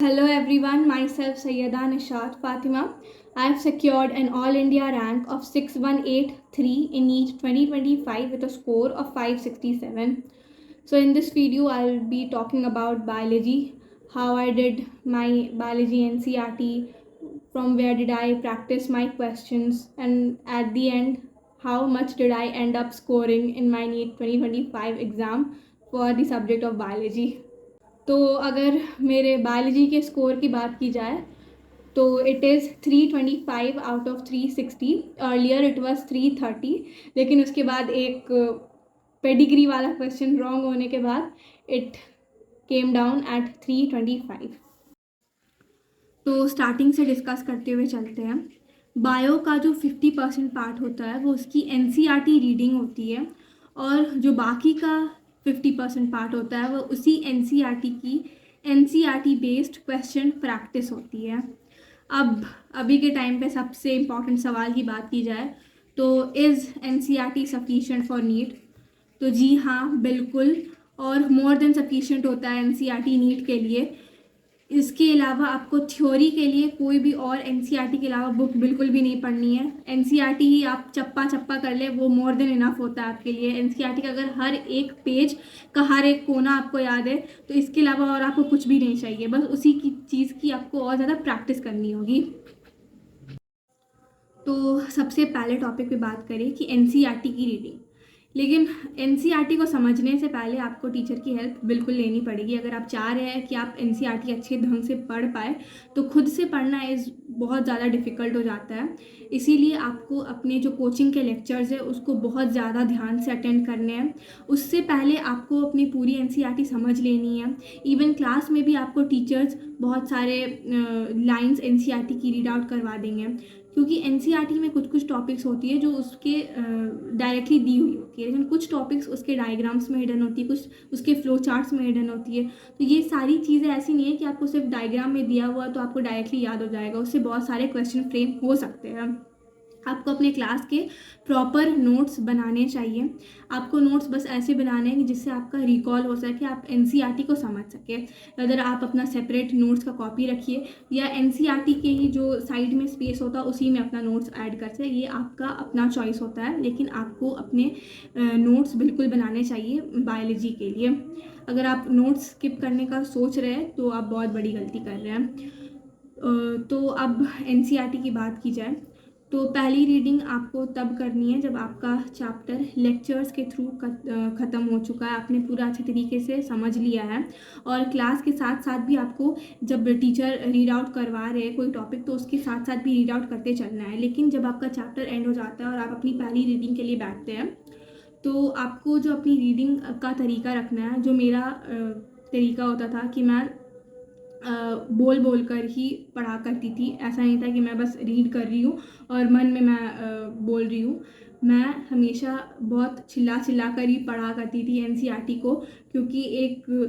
Hello everyone, myself Sayyada Nishat Fatima. I have secured an All India rank of 6183 in NEET 2025 with a score of 567. So in this video, I'll be talking about biology, how I did my biology NCERT, from where did I practice my questions, and at the end, how much did I end up scoring in my NEET 2025 exam for the subject of biology. तो अगर मेरे biology के score की बात की जाए तो it is 325 out of 360. Earlier it was 330, लेकिन उसके बाद एक पेडिग्री वाला क्वेश्चन रॉन्ग होने के बाद इट केम डाउन एट 325. तो स्टार्टिंग से डिस्कस करते हुए चलते हैं. बायो का जो 50% पार्ट होता है वो उसकी NCERT रीडिंग होती है, और जो बाकी का 50% पार्ट होता है वो उसी NCERT बेस्ड क्वेश्चन प्रैक्टिस होती है. अब अभी के टाइम पे सबसे इम्पॉर्टेंट सवाल की बात की जाए तो is NCERT sufficient for NEET? तो जी हाँ, बिल्कुल, और मोर देन सफिशिएंट होता है NCERT नीट के लिए. इसके अलावा आपको थ्योरी के लिए कोई भी और NCERT के अलावा बुक बिल्कुल भी नहीं पढ़नी है. NCERT ही आप चप्पा चप्पा कर ले, वो मोर देन इनफ होता है आपके लिए. NCERT का अगर हर एक पेज का हर एक कोना आपको याद है तो इसके अलावा और आपको कुछ भी नहीं चाहिए. बस उसी की चीज़ की आपको और ज़्यादा प्रैक्टिस करनी होगी. तो सबसे पहले टॉपिक पे बात करें कि NCERT की रीडिंग. लेकिन NCERT को समझने से पहले आपको टीचर की हेल्प बिल्कुल लेनी पड़ेगी. अगर आप चाह रहे हैं कि आप NCERT अच्छे ढंग से पढ़ पाए तो खुद से पढ़ना बहुत ज़्यादा डिफ़िकल्ट हो जाता है. इसीलिए आपको अपने जो कोचिंग के लेक्चर्स है उसको बहुत ज़्यादा ध्यान से अटेंड करने हैं. उससे पहले आपको अपनी पूरी NCERT समझ लेनी है. इवन क्लास में भी आपको टीचर्स बहुत सारे लाइन्स NCERT की रीड आउट करवा देंगे, क्योंकि NCERT में कुछ टॉपिक्स होती है जो उसके डायरेक्टली दी हुई होती है, लेकिन कुछ टॉपिक्स उसके डायग्राम्स में हिडन होती है, कुछ उसके फ्लो चार्ट्स में हिडन होती है. तो ये सारी चीज़ें ऐसी नहीं है कि आपको सिर्फ डायग्राम में दिया हुआ तो आपको डायरेक्टली याद हो जाएगा. उससे बहुत सारे क्वेश्चन फ्रेम हो सकते हैं. आपको अपने क्लास के प्रॉपर नोट्स बनाने चाहिए. आपको नोट्स बस ऐसे बनाने हैं कि जिससे आपका रिकॉल हो सके, आप NCERT को समझ सके. अगर आप अपना सेपरेट नोट्स का कॉपी रखिए या NCERT के ही जो साइड में स्पेस होता है उसी में अपना नोट्स ऐड कर सके, ये आपका अपना चॉइस होता है. लेकिन आपको अपने नोट्स बिल्कुल बनाने चाहिए बायोलॉजी के लिए. अगर आप नोट्स स्किप करने का सोच रहे हैं तो आप बहुत बड़ी गलती कर रहे हैं. तो अब NCERT की बात की जाए तो पहली रीडिंग आपको तब करनी है जब आपका चैप्टर लेक्चर्स के थ्रू ख़त्म हो चुका है, आपने पूरा अच्छे तरीके से समझ लिया है. और क्लास के साथ साथ भी आपको जब टीचर रीड आउट करवा रहे हैं कोई टॉपिक तो उसके साथ साथ भी रीड आउट करते चलना है. लेकिन जब आपका चैप्टर एंड हो जाता है और आप अपनी पहली रीडिंग के लिए बैठते हैं तो आपको जो अपनी रीडिंग का तरीका रखना है. जो मेरा तरीका होता था कि मैं बोल बोल कर ही पढ़ा करती थी. ऐसा नहीं था कि मैं बस रीड कर रही हूँ और मन में मैं बोल रही हूँ. मैं हमेशा बहुत चिल्ला चिल्ला कर ही पढ़ा करती थी NCERT को, क्योंकि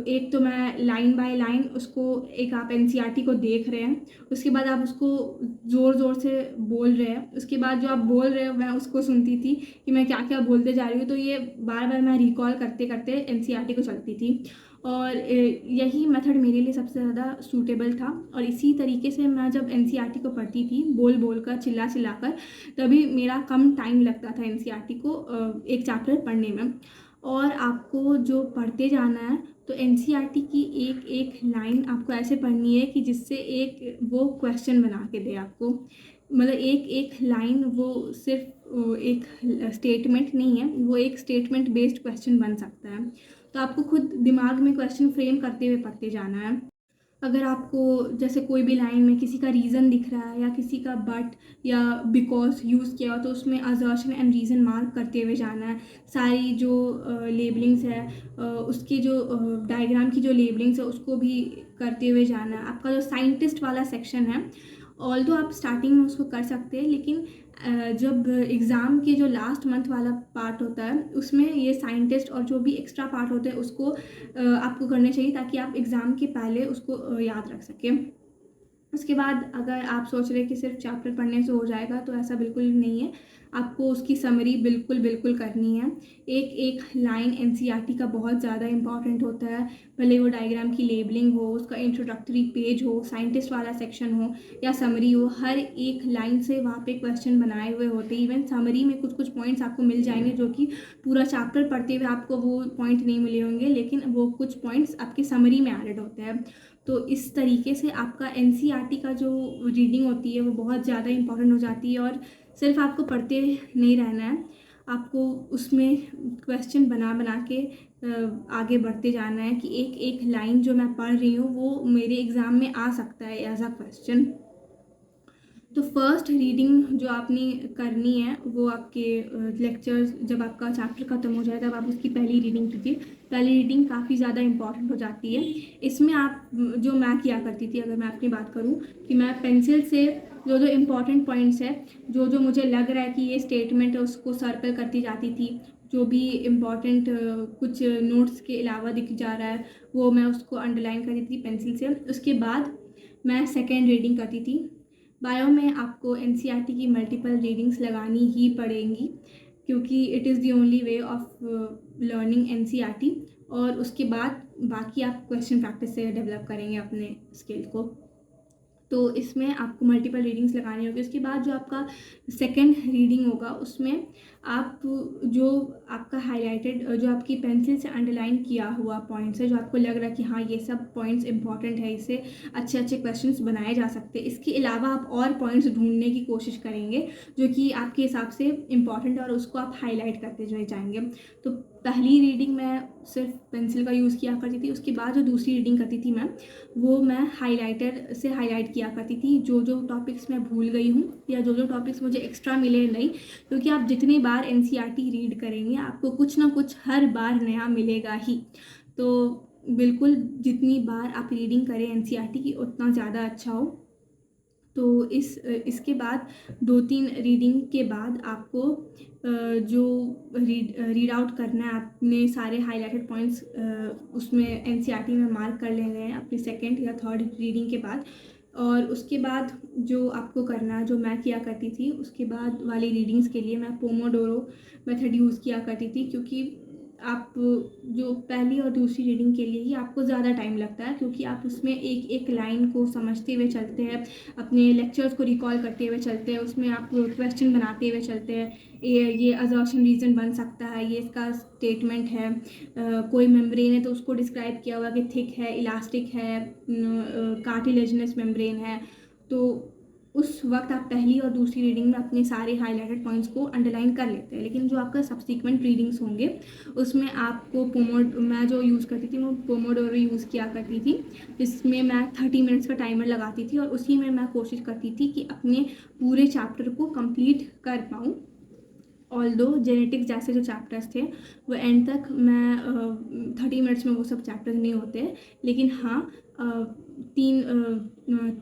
एक तो मैं लाइन बाय लाइन उसको, एक आप NCERT को देख रहे हैं, उसके बाद आप उसको ज़ोर ज़ोर से बोल रहे हैं, उसके बाद जो आप बोल रहे हो मैं उसको सुनती थी कि मैं क्या क्या बोलते जा रही हूँ. तो ये बार बार मैं रिकॉल करते करते NCERT को चलती थी. और यही मेथड मेरे लिए सबसे ज़्यादा सूटेबल था. और इसी तरीके से मैं जब NCERT को पढ़ती थी बोल बोल कर, चिल्ला चिल्ला कर, तभी मेरा कम टाइम लगता था NCERT को एक चैप्टर पढ़ने में. और आपको जो पढ़ते जाना है तो NCERT की एक एक लाइन आपको ऐसे पढ़नी है कि जिससे एक वो क्वेश्चन बना के दे आपको. मतलब एक एक लाइन वो सिर्फ एक स्टेटमेंट नहीं है, वो एक स्टेटमेंट बेस्ड क्वेश्चन बन सकता है. तो आपको खुद दिमाग में क्वेश्चन फ्रेम करते हुए पढ़ते जाना है. अगर आपको जैसे कोई भी लाइन में किसी का रीज़न दिख रहा है या किसी का बट या बिकॉज यूज़ किया हो तो उसमें असर्शन एंड रीज़न मार्क करते हुए जाना है. सारी जो लेबलिंग्स है उसकी जो डायग्राम की जो लेबलिंग्स है उसको भी करते हुए जाना है. आपका जो साइंटिस्ट वाला सेक्शन है, ऑल्दो आप स्टार्टिंग में उसको कर सकते हैं, लेकिन जब एग्ज़ाम के जो लास्ट मंथ वाला पार्ट होता है उसमें ये साइंटिस्ट और जो भी एक्स्ट्रा पार्ट होते हैं उसको आपको करने चाहिए, ताकि आप एग्ज़ाम के पहले उसको याद रख सकें. उसके बाद अगर आप सोच रहे हैं कि सिर्फ चैप्टर पढ़ने से हो जाएगा, तो ऐसा बिल्कुल नहीं है। आपको उसकी समरी बिल्कुल बिल्कुल करनी है। एक एक लाइन एनसीईआरटी का बहुत ज़्यादा इंपॉर्टेंट होता है, भले वो डायग्राम की लेबलिंग हो, उसका इंट्रोडक्टरी पेज हो, साइंटिस्ट वाला सेक्शन हो या समरी हो, हर एक लाइन से वहाँ पे क्वेश्चन बनाए हुए होते हैं। इवन समरी में कुछ कुछ पॉइंट्स आपको मिल जाएंगे जो कि पूरा चैप्टर पढ़ते हुए आपको वो पॉइंट नहीं मिले होंगे, लेकिन वो कुछ पॉइंट्स आपके समरी में एडेड होते हैं। तो इस तरीके से आपका एनसीईआरटी का जो रीडिंग होती है वो बहुत ज़्यादा इंपॉर्टेंट हो जाती है। और सिर्फ आपको पढ़ते नहीं रहना है, आपको उसमें क्वेश्चन बना बना के आगे बढ़ते जाना है कि एक एक लाइन जो मैं पढ़ रही हूँ वो मेरे एग्ज़ाम में आ सकता है एज अ क्वेश्चन। तो फर्स्ट रीडिंग जो आपने करनी है वो आपके लेक्चर्स, जब आपका चैप्टर ख़त्म हो जाए तब आप उसकी पहली रीडिंग कीजिए। पहली रीडिंग काफ़ी ज़्यादा इंपॉर्टेंट हो जाती है। इसमें आप जो मैं किया करती थी, अगर मैं अपनी बात करूँ, कि मैं पेंसिल से जो जो इम्पॉर्टेंट पॉइंट्स है, जो जो मुझे लग रहा है कि ये स्टेटमेंट है, उसको सर्कल करती जाती थी। जो भी इम्पॉर्टेंट कुछ नोट्स के अलावा दिख जा रहा है वो मैं उसको अंडरलाइन करती थी पेंसिल से। उसके बाद मैं सेकेंड रीडिंग करती थी। बायो में आपको एनसीईआरटी की मल्टीपल रीडिंग्स लगानी ही पड़ेंगी, क्योंकि it is the only way of learning NCERT. और उसके बाद बाकी आप क्वेश्चन प्रैक्टिस से डेवलप करेंगे अपने स्किल को। तो इसमें आपको मल्टीपल रीडिंग्स लगानी होगी। उसके बाद जो आपका सेकंड रीडिंग होगा उसमें आप जो आपका हाईलाइटेड, जो आपकी पेंसिल से अंडरलाइन किया हुआ पॉइंट्स है, जो आपको लग रहा है कि हाँ ये सब पॉइंट्स इंपॉर्टेंट है, इससे अच्छे अच्छे क्वेश्चंस बनाए जा सकते हैं, इसके अलावा आप और पॉइंट्स ढूंढने की कोशिश करेंगे जो कि आपके हिसाब से इम्पॉर्टेंट है, और उसको आप हाईलाइट करते जो जाएंगे। तो पहली रीडिंग मैं सिर्फ पेंसिल का यूज़ किया करती थी। उसके बाद जो दूसरी रीडिंग करती थी वो मैं हाइलाइटर से हाईलाइट किया करती थी जो जो टॉपिक्स मैं भूल गई हूँ या जो जो टॉपिक्स मुझे एक्स्ट्रा मिले नहीं। क्योंकि आप जितनी बार एनसीईआरटी रीड करेंगे आपको कुछ ना कुछ हर बार नया मिलेगा ही। तो बिल्कुल जितनी बार आप रीडिंग करें एनसीईआरटी की उतना ज़्यादा अच्छा हो। तो इसके बाद 2-3 रीडिंग के बाद आपको जो रीड आउट करना है, आपने सारे हाइलाइटेड पॉइंट्स उसमें एनसीईआरटी में मार्क कर लेने हैं अपनी सेकंड या थर्ड रीडिंग के बाद। और उसके बाद जो आपको करना है, जो मैं किया करती थी, उसके बाद वाली रीडिंग्स के लिए मैं पोमोडोरो मेथड यूज़ किया करती थी। क्योंकि आप जो पहली और दूसरी रीडिंग के लिए ही आपको ज़्यादा टाइम लगता है, क्योंकि आप उसमें एक एक लाइन को समझते हुए चलते हैं, अपने लेक्चर्स को रिकॉल करते हुए चलते हैं, उसमें आप क्वेश्चन बनाते हुए चलते हैं। ये असर्शन रीज़न बन सकता है, ये इसका स्टेटमेंट है। कोई मेम्ब्रेन है तो उसको डिस्क्राइब किया हुआ कि थिक है, इलास्टिक है, कार्टिलेजिनस मेम्ब्रेन है। तो उस वक्त आप पहली और दूसरी रीडिंग में अपने सारे हाईलाइटेड पॉइंट्स को अंडरलाइन कर लेते हैं। लेकिन जो आपका सब्सिक्वेंट रीडिंग्स होंगे उसमें आपको मैं जो यूज़ करती थी वो पोमोडोरो यूज़ किया करती थी, जिसमें मैं 30 मिनट्स का टाइमर लगाती थी और उसी में मैं कोशिश करती थी कि अपने पूरे चैप्टर को कंप्लीट कर पाऊँ। ऑल्दो जेनेटिक्स जैसे जो चैप्टर्स थे वो एंड तक मैं 30 मिनट्स में वो सब चैप्टर्स नहीं होते, लेकिन हाँ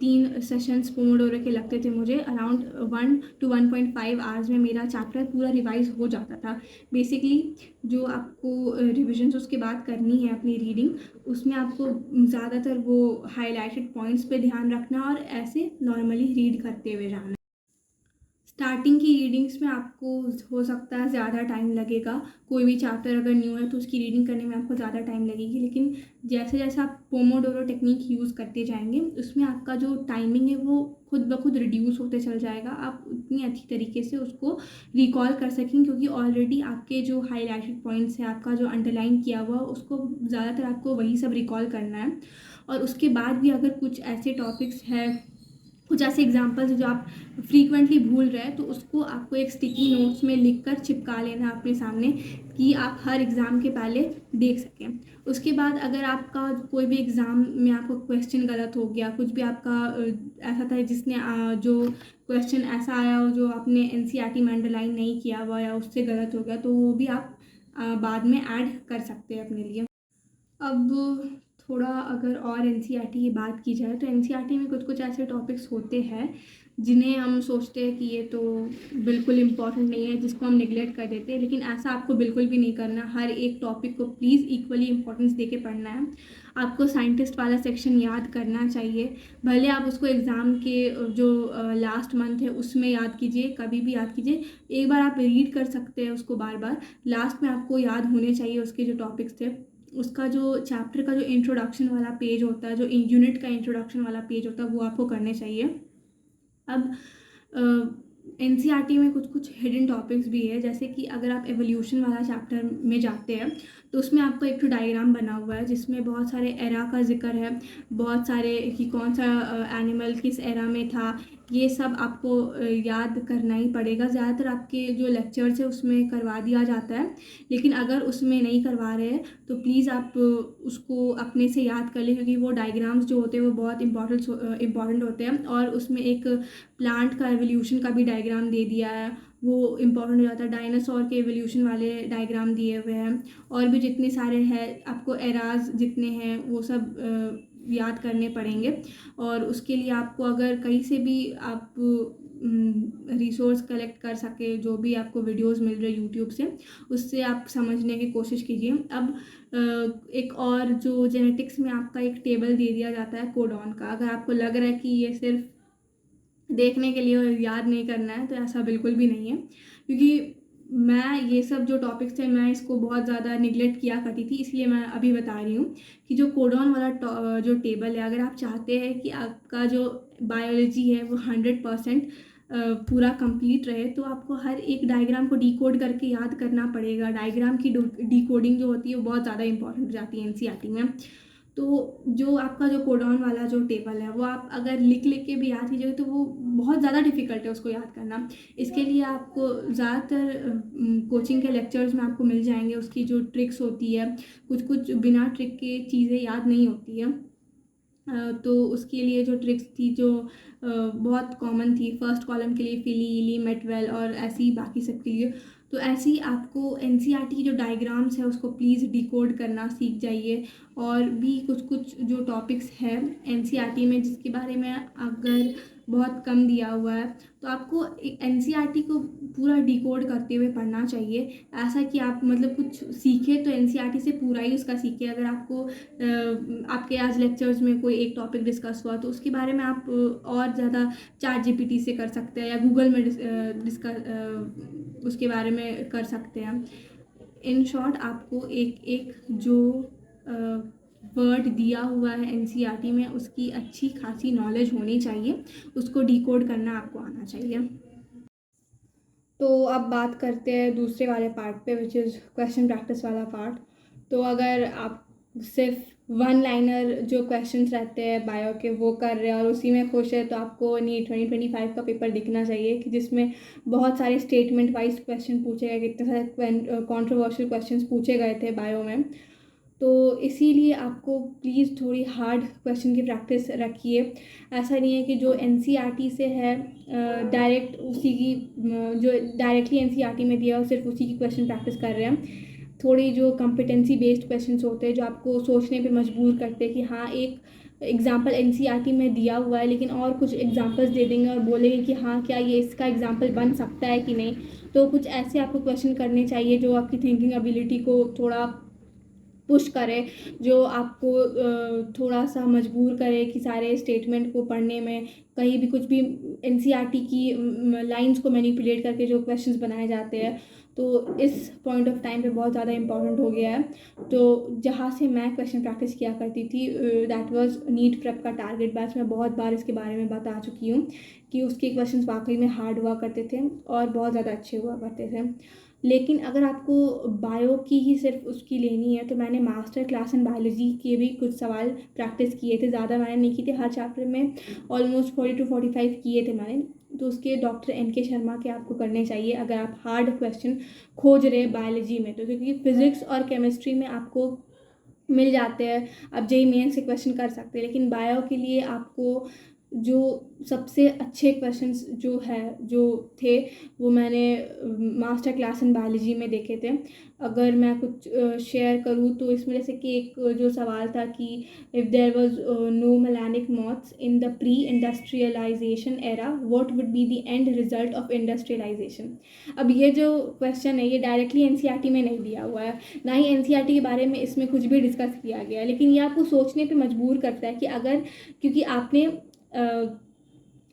तीन सेशंस पोमोडोरो के लगते थे मुझे। अराउंड 1 to 1.5 आवर्स में मेरा चैप्टर पूरा रिवाइज हो जाता था। बेसिकली जो आपको रिविजन्स उसके बाद करनी है अपनी रीडिंग, उसमें आपको ज़्यादातर वो हाईलाइटेड पॉइंट्स पे ध्यान रखना और ऐसे नॉर्मली रीड करते हुए जाना। स्टार्टिंग की रीडिंग्स में आपको हो सकता है ज़्यादा टाइम लगेगा। कोई भी चैप्टर अगर न्यू है तो उसकी रीडिंग करने में आपको ज़्यादा टाइम लगेगी, लेकिन जैसे जैसे आप पोमोडोरो टेक्निक यूज़ करते जाएंगे उसमें आपका जो टाइमिंग है वो खुद ब खुद रिड्यूस होते चल जाएगा। आप उतनी अच्छी तरीके से उसको रिकॉल कर सकें, क्योंकि ऑलरेडी आपके जो हाईलाइटेड पॉइंट्स हैं, आपका जो अंडरलाइन किया हुआ, उसको ज़्यादातर आपको वही सब रिकॉल करना है। और उसके बाद भी अगर कुछ ऐसे टॉपिक्स हैं, कुछ ऐसे एग्जाम्पल्स जो आप फ्रीक्वेंटली भूल रहे हैं, तो उसको आपको एक स्टिकी नोट्स में लिखकर चिपका लेना अपने सामने, कि आप हर एग्ज़ाम के पहले देख सकें। उसके बाद अगर आपका कोई भी एग्ज़ाम में आपको क्वेश्चन गलत हो गया, कुछ भी आपका ऐसा था जिसने जो क्वेश्चन ऐसा आया हो जो आपने एनसीईआरटी में अंडरलाइन नहीं किया हुआ या उससे गलत हो गया, तो वो भी आप बाद में ऐड कर सकते हैं अपने लिए। अब थोड़ा अगर और एनसीईआरटी की बात की जाए तो एनसीईआरटी में कुछ कुछ ऐसे टॉपिक्स होते हैं जिन्हें हम सोचते हैं कि ये तो बिल्कुल इम्पॉर्टेंट नहीं है, जिसको हम निगलेक्ट कर देते हैं, लेकिन ऐसा आपको बिल्कुल भी नहीं करना। हर एक टॉपिक को प्लीज़ इक्वली इम्पोर्टेंस दे के पढ़ना है। आपको साइंटिस्ट वाला सेक्शन याद करना चाहिए, भले आप उसको एग्ज़ाम के जो लास्ट मंथ है उसमें याद कीजिए, कभी भी याद कीजिए। एक बार आप रीड कर सकते हैं उसको बार बार, लास्ट में आपको याद होने चाहिए उसके जो टॉपिक्स थे। उसका जो चैप्टर का जो इंट्रोडक्शन वाला पेज होता है, जो यूनिट का इंट्रोडक्शन वाला पेज होता है, वो आपको करने चाहिए। अब एनसीईआरटी में कुछ कुछ हिडन टॉपिक्स भी है, जैसे कि अगर आप एवोल्यूशन वाला चैप्टर में जाते हैं तो उसमें आपको एक तो डायग्राम बना हुआ है जिसमें बहुत सारे एरा का जिक्र है, बहुत सारे कि कौन सा एनिमल किस एरा में था, ये सब आपको याद करना ही पड़ेगा। ज़्यादातर आपके जो लेक्चर्स है उसमें करवा दिया जाता है, लेकिन अगर उसमें नहीं करवा रहे हैं तो प्लीज़ आप उसको अपने से याद कर लें, क्योंकि वो डायग्राम्स जो होते हैं वो बहुत इंपॉर्टेंट होते हैं। और उसमें एक प्लांट का एवोल्यूशन का भी डायग्राम दे दिया है, वो इम्पॉर्टेंट हो जाता है। डायनासोर के एवोल्यूशन वाले डायग्राम दिए हुए हैं, और भी जितने सारे हैं आपको एराज जितने हैं वो सब याद करने पड़ेंगे। और उसके लिए आपको अगर कहीं से भी आप रिसोर्स कलेक्ट कर सके, जो भी आपको वीडियोस मिल रहे यूट्यूब से, उससे आप समझने की कोशिश कीजिए। अब एक और जो जेनेटिक्स में आपका एक टेबल दे दिया जाता है कोडॉन का, अगर आपको लग रहा है कि ये सिर्फ देखने के लिए और याद नहीं करना है तो ऐसा बिल्कुल भी नहीं है, क्योंकि मैं ये सब जो टॉपिक्स थे मैं इसको बहुत ज़्यादा निगलेक्ट किया करती थी, इसलिए मैं अभी बता रही हूँ कि जो कोडॉन वाला जो टेबल है, अगर आप चाहते हैं कि आपका जो बायोलॉजी है वो 100% पूरा कंप्लीट रहे, तो आपको हर एक डायग्राम को डिकोड करके याद करना पड़ेगा। डायग्राम की डिकोडिंग जो होती है वो बहुत ज़्यादा इंपॉर्टेंट हो जाती है एनसीईआरटी में। तो जो आपका जो कोडॉन वाला जो टेबल है वो आप अगर लिख लिख के भी याद कीजिएगा तो वो बहुत ज़्यादा डिफ़िकल्ट है उसको याद करना। इसके लिए आपको ज़्यादातर कोचिंग के लेक्चर्स में आपको मिल जाएंगे उसकी जो ट्रिक्स होती है। कुछ कुछ बिना ट्रिक के चीज़ें याद नहीं होती है। तो उसके लिए जो ट्रिक्स थी जो बहुत कॉमन थी, फर्स्ट कॉलम के लिए फिली, इली, मेटवेल और ऐसे ही बाकी सब के लिए, तो ऐसे ही आपको एनसीईआरटी की जो डायग्राम्स है उसको प्लीज़ डिकोड करना सीख जाइए। और भी कुछ कुछ जो टॉपिक्स हैं एनसीईआरटी में जिसके बारे में अगर बहुत कम दिया हुआ है, तो आपको एनसीईआरटी को पूरा डिकोड करते हुए पढ़ना चाहिए। ऐसा कि आप मतलब कुछ सीखे तो एनसीईआरटी से पूरा ही उसका सीखे। अगर आपको आपके आज लेक्चर्स में कोई एक टॉपिक डिस्कस हुआ तो उसके बारे में आप और ज़्यादा चैट जीपीटी से कर सकते हैं या गूगल में डिस्कस उसके बारे में कर सकते हैं। इन शॉर्ट आपको एक एक जो वर्ड दिया हुआ है एनसीईआरटी में उसकी अच्छी खासी नॉलेज होनी चाहिए, उसको डिकोड करना आपको आना चाहिए। तो अब बात करते हैं दूसरे वाले पार्ट पे, विच इज़ क्वेश्चन प्रैक्टिस वाला पार्ट। तो अगर आप सिर्फ वन लाइनर जो क्वेश्चंस रहते हैं बायो के वो कर रहे हैं और उसी में खुश है, तो आपको नीट 2025 का पेपर दिखना चाहिए कि जिसमें बहुत सारे स्टेटमेंट वाइज क्वेश्चन पूछे गए, कितने सारे कॉन्ट्रोवर्शियल क्वेश्चंस पूछे गए थे बायो में। तो इसीलिए आपको प्लीज़ थोड़ी हार्ड क्वेश्चन की प्रैक्टिस रखिए। ऐसा नहीं है कि जो एनसीईआरटी से है डायरेक्ट उसी की जो डायरेक्टली एनसीईआरटी में दिया हो सिर्फ उसी की क्वेश्चन प्रैक्टिस कर रहे हैं। थोड़ी जो कॉम्पिटेंसी बेस्ड क्वेश्चंस होते हैं जो आपको सोचने पे मजबूर करते हैं कि हाँ एक एग्जाम्पल एनसीईआरटी में दिया हुआ है लेकिन और कुछ एग्जाम्पल्स दे देंगे और बोलेंगे कि हाँ क्या ये इसका एग्जाम्पल बन सकता है कि नहीं। तो कुछ ऐसे आपको क्वेश्चन करने चाहिए जो आपकी थिंकिंग एबिलिटी को थोड़ा पुश करे, जो आपको थोड़ा सा मजबूर करे कि सारे स्टेटमेंट को पढ़ने में कहीं भी कुछ भी एनसीईआरटी की लाइंस को मैनिपुलेट करके जो क्वेश्चंस बनाए जाते हैं, तो इस पॉइंट ऑफ टाइम पे बहुत ज़्यादा इंपॉर्टेंट हो गया है। तो जहाँ से मैं क्वेश्चन प्रैक्टिस किया करती थी दैट वाज नीट प्रेप का टारगेट बैच। मैं बहुत बार इसके बारे में बता चुकी हूँ कि उसके क्वेश्चंस वाकई में हार्ड हुआ करते थे और बहुत ज़्यादा अच्छे हुआ करते थे। लेकिन अगर आपको बायो की ही सिर्फ उसकी लेनी है तो मैंने मास्टर क्लास इन बायोलॉजी के भी कुछ सवाल प्रैक्टिस किए थे, ज़्यादा मैंने नहीं किए थे, हर चैप्टर में ऑलमोस्ट 40 to 45 किए थे मैंने। तो उसके डॉक्टर NK शर्मा के आपको करने चाहिए अगर आप हार्ड क्वेश्चन खोज रहे हैं बायोलॉजी में। तो क्योंकि फिज़िक्स और केमिस्ट्री में आपको मिल जाते हैं, आप जेईई मेंस के क्वेश्चन कर सकते हैं, लेकिन बायो के लिए आपको जो सबसे अच्छे क्वेश्चंस जो थे वो मैंने मास्टर क्लास इन बायोलॉजी में देखे थे। अगर मैं कुछ शेयर करूँ तो इसमें जैसे कि एक जो सवाल था कि if there was no melanic moths in the pre industrialisation era what would be the end result of industrialisation. अब ये जो क्वेश्चन है ये डायरेक्टली एनसीईआरटी में नहीं दिया हुआ है, ना ही एनसीईआरटी के बारे में इसमें कुछ भी डिस्कस किया गया है, लेकिन ये आपको सोचने पे मजबूर करता है कि अगर, क्योंकि आपने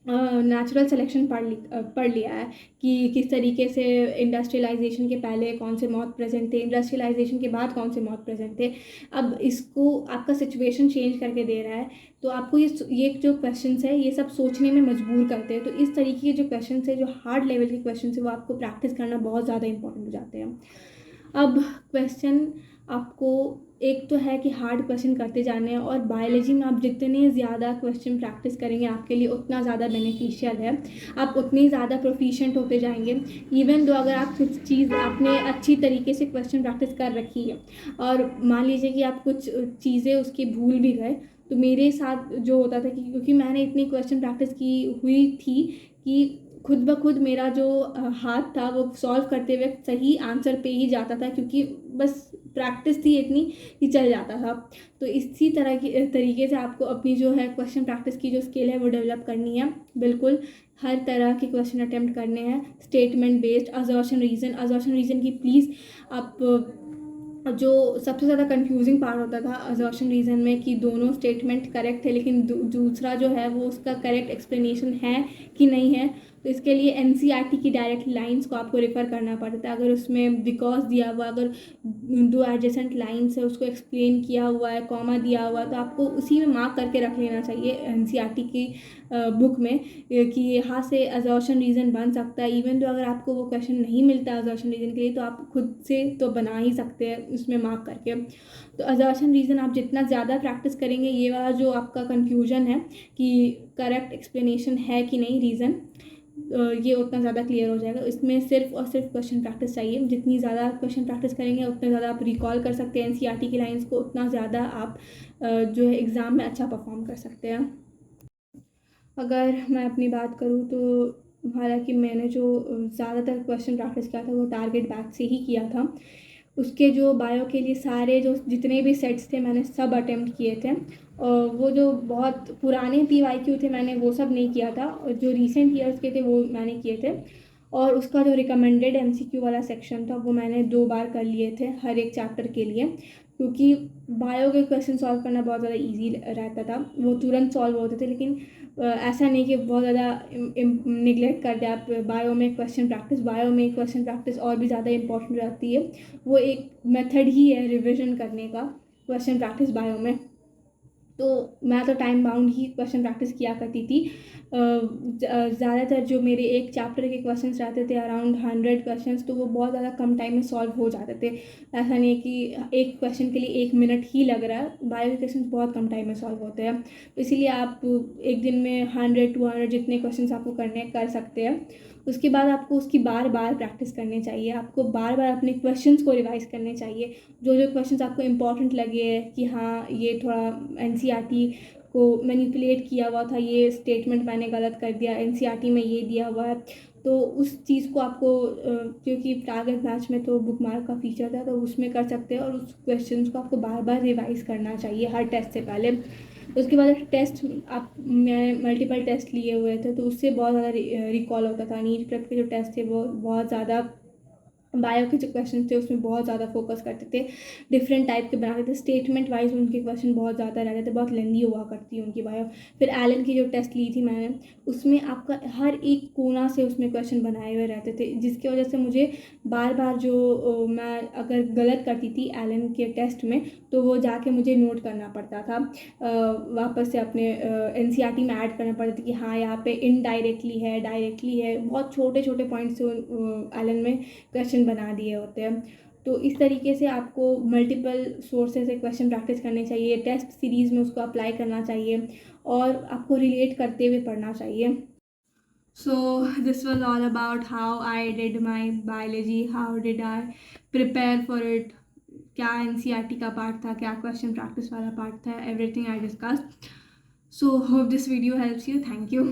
नेचुरल सिलेक्शन पढ़ लिया है कि किस तरीके से इंडस्ट्रियलाइजेशन के पहले कौन से मॉथ प्रेजेंट थे, इंडस्ट्रियलाइजेशन के बाद कौन से मॉथ प्रेजेंट थे। अब इसको आपका सिचुएशन चेंज करके दे रहा है, तो आपको ये जो क्वेश्चंस है ये सब सोचने में मजबूर करते हैं। तो इस तरीके के जो क्वेश्चंस है, जो हार्ड लेवल के क्वेश्चंस है, वो आपको प्रैक्टिस करना बहुत ज़्यादा इंपॉर्टेंट हो जाते हैं। अब क्वेश्चन आपको एक तो है कि हार्ड क्वेश्चन करते जाने हैं, और बायोलॉजी में आप जितने ज़्यादा क्वेश्चन प्रैक्टिस करेंगे आपके लिए उतना ज़्यादा बेनिफिशियल है, आप उतनी ज़्यादा प्रोफिशिएंट होते जाएंगे। इवन दो अगर आप कुछ चीज़ आपने अच्छी तरीके से क्वेश्चन प्रैक्टिस कर रखी है और मान लीजिए कि आप कुछ चीज़ें उसकी भूल भी गए, तो मेरे साथ जो होता था कि क्योंकि मैंने इतनी क्वेश्चन प्रैक्टिस की हुई थी कि खुद ब खुद मेरा जो हाथ था वो सॉल्व करते हुए सही आंसर पे ही जाता था, क्योंकि बस प्रैक्टिस थी इतनी कि चल जाता था। तो इसी तरह की तरीके से आपको अपनी जो है क्वेश्चन प्रैक्टिस की जो स्किल है वो डेवलप करनी है। बिल्कुल हर तरह के क्वेश्चन अटेम्प्ट करने हैं, स्टेटमेंट बेस्ड, असर्शन रीज़न की प्लीज़ आप, जो सबसे ज़्यादा कंफ्यूजिंग पार्ट होता था असर्शन रीज़न में कि दोनों स्टेटमेंट करेक्ट है लेकिन दूसरा जो है वो उसका करेक्ट एक्सप्लेनेशन है कि नहीं है, तो इसके लिए एनसीईआरटी की डायरेक्ट लाइंस को आपको रेफ़र करना पड़ता है। अगर उसमें बिकॉज दिया हुआ, अगर दो एडजेसेंट लाइंस है उसको एक्सप्लेन किया हुआ है, कॉमा दिया हुआ है, तो आपको उसी में मार्क करके रख लेना चाहिए एनसीईआरटी की बुक में कि यहाँ से असर्शन रीज़न बन सकता है। इवन तो अगर आपको वो क्वेश्चन नहीं मिलता असर्शन रीज़न के लिए तो आप खुद से तो बना ही सकते हैं उसमें मार्क करके। तो असर्शन रीज़न आप जितना ज़्यादा प्रैक्टिस करेंगे, ये वाला जो आपका कन्फ्यूजन है कि करेक्ट एक्सप्लेनेशन है कि नहीं रीज़न, ये उतना ज़्यादा क्लियर हो जाएगा। इसमें सिर्फ और सिर्फ क्वेश्चन प्रैक्टिस चाहिए। जितनी ज़्यादा क्वेश्चन प्रैक्टिस करेंगे उतना ज़्यादा आप रिकॉल कर सकते हैं एनसीईआरटी की लाइंस को, उतना ज़्यादा आप जो है एग्ज़ाम में अच्छा परफॉर्म कर सकते हैं। अगर मैं अपनी बात करूँ तो हालांकि मैंने जो ज़्यादातर क्वेश्चन प्रैक्टिस किया था वो टारगेट बैच से ही किया था। उसके जो बायो के लिए सारे जो जितने भी सेट्स थे मैंने सब अटेम्प्ट किए थे, और वो जो बहुत पुराने PYQ थे मैंने वो सब नहीं किया था, और जो रिसेंट ईयर्स के थे वो मैंने किए थे। और उसका जो रिकमेंडेड MCQ वाला सेक्शन था वो मैंने 2 बार कर लिए थे हर एक चैप्टर के लिए, क्योंकि बायो के क्वेश्चन सॉल्व करना बहुत ज़्यादा ईजी रहता था, वो तुरंत सॉल्व होते थे। लेकिन ऐसा नहीं कि बहुत ज़्यादा निगलेक्ट कर दे आप बायो में क्वेश्चन प्रैक्टिस। बायो में क्वेश्चन प्रैक्टिस और भी ज़्यादा इंपॉर्टेंट रहती है, वो एक मेथड ही है रिविजन करने का क्वेश्चन प्रैक्टिस बायो में। तो मैं तो टाइम बाउंड ही क्वेश्चन प्रैक्टिस किया करती थी। ज़्यादातर जो मेरे एक चैप्टर के क्वेश्चंस रहते थे अराउंड 100 क्वेश्चंस, तो वो बहुत ज़्यादा कम टाइम में सॉल्व हो जाते थे। ऐसा नहीं है कि एक क्वेश्चन के लिए 1 मिनट ही लग रहा है, बायो के क्वेश्चंस बहुत कम टाइम में सॉल्व होते हैं। तो इसीलिए आप एक दिन में 100-200 जितने क्वेश्चंस आपको करने कर सकते हैं। उसके बाद आपको उसकी बार बार प्रैक्टिस करनी चाहिए, आपको बार बार अपने क्वेश्चंस को रिवाइज करने चाहिए। जो जो क्वेश्चंस आपको इंपॉर्टेंट लगे कि हाँ ये थोड़ा एनसीईआरटी को मैनिपुलेट किया हुआ था, ये स्टेटमेंट मैंने गलत कर दिया, एनसीईआरटी में ये दिया हुआ है, तो उस चीज़ को आपको क्योंकि टारगेट बैच में तो बुक मार्क का फीचर था तो उसमें कर सकते हैं, और उस क्वेश्चंस को आपको बार बार रिवाइज करना चाहिए हर टेस्ट से पहले। उसके बाद टेस्ट मैं मल्टीपल टेस्ट लिए हुए थे तो उससे बहुत ज़्यादा रिकॉल होता था। नीट प्रेप के जो टेस्ट थे वो बहुत ज़्यादा, बायो के जो क्वेश्चन थे उसमें बहुत ज़्यादा फोकस करते थे, डिफरेंट टाइप के बनाते थे, स्टेटमेंट वाइज उनके क्वेश्चन बहुत ज़्यादा रहते थे, बहुत लेंदी हुआ करती है उनकी बायो। फिर एलन की जो टेस्ट ली थी मैंने, उसमें आपका हर एक कोना से उसमें क्वेश्चन बनाए हुए रहते थे, जिसकी वजह से मुझे बार बार जो मैं अगर गलत करती थी एलन के टेस्ट में तो वो जाके मुझे नोट करना पड़ता था, वापस से अपने एनसीईआरटी में ऐड करना पड़ता था कि हाँ यहाँ पे इनडायरेक्टली है, डायरेक्टली है, बहुत छोटे छोटे पॉइंट्स से एलन में क्वेश्चन बना दिए होते हैं। तो इस तरीके से आपको मल्टीपल सोर्सेज से क्वेश्चन प्रैक्टिस करने चाहिए, टेस्ट सीरीज़ में उसको अप्लाई करना चाहिए और आपको रिलेट करते हुए पढ़ना चाहिए। So this was all about how I did my biology, how did I prepare for it, क्या एनसीईआरटी का पार्ट था, क्या क्वेश्चन प्रैक्टिस वाला पार्ट था, everything I discussed. So hope this video helps you. Thank you.